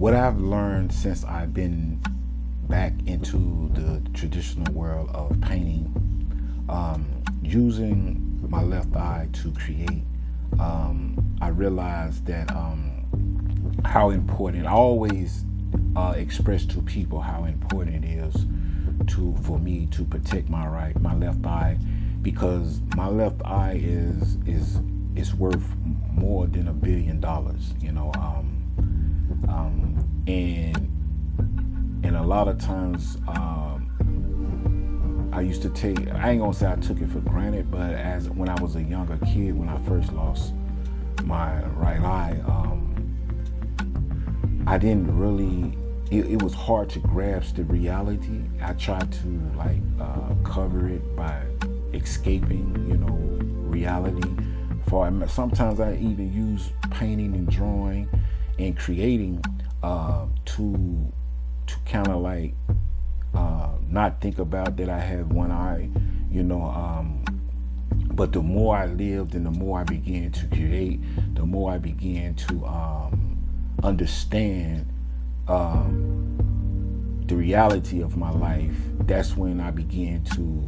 What I've learned since I've been back into the traditional world of painting, using my left eye to create, I realized that how important, I always express to people how important it is for me to protect my left eye, because my left eye is worth more than $1 billion, and a lot of times I used to I ain't gonna say I took it for granted, but when I was a younger kid, when I first lost my right eye, I didn't really, it was hard to grasp the reality. I tried to cover it by escaping, reality. Sometimes I even use painting and drawing and creating to kind of not think about that I have one eye, but the more I lived and the more I began to create, the more I began to understand the reality of my life. That's when I began to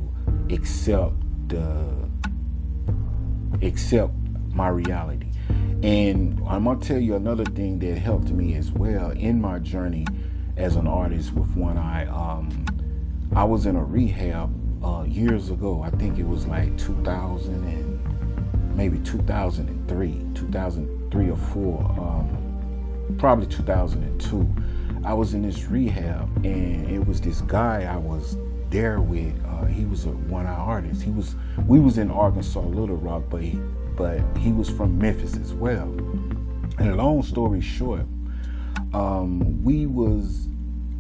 accept my reality. And I'm gonna tell you another thing that helped me as well in my journey as an artist with one eye. I was in a rehab years ago. I think it was like 2000 and maybe 2003 or 4, probably 2002. I was in this rehab, and it was this guy I was there with. He was a one-eye artist. We was in Arkansas, Little Rock, but he was from Memphis as well. And a long story short,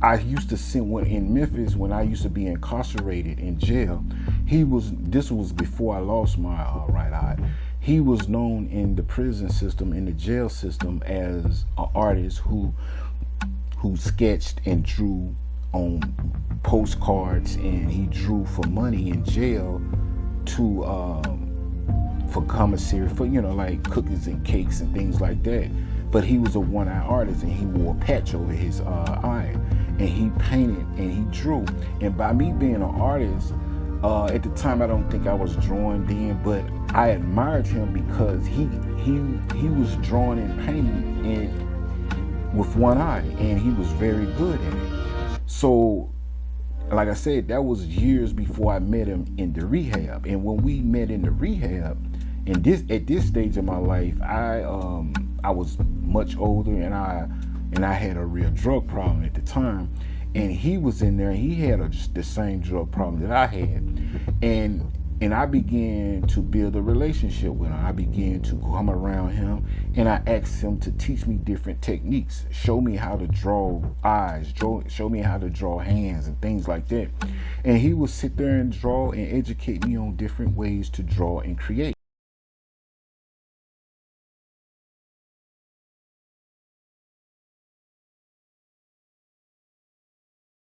I used to sit in Memphis when I used to be incarcerated in jail. This was before I lost my right eye. He was known in the prison system, in the jail system, as an artist who sketched and drew on postcards, and he drew for money in jail for commissary, for like cookies and cakes and things like that. But he was a one-eye artist, and he wore a patch over his eye, and he painted and he drew. And by me being an artist, at the time I don't think I was drawing then, but I admired him because he was drawing and painting with one eye, and he was very good in it. So like I said, that was years before I met him in the rehab. And when we met in the rehab, at this stage of my life, I was much older, and I had a real drug problem at the time. And he was in there, and he had the same drug problem that I had. And I began to build a relationship with him. I began to come around him, and I asked him to teach me different techniques, show me how to draw eyes, show me how to draw hands and things like that. And he would sit there and draw and educate me on different ways to draw and create.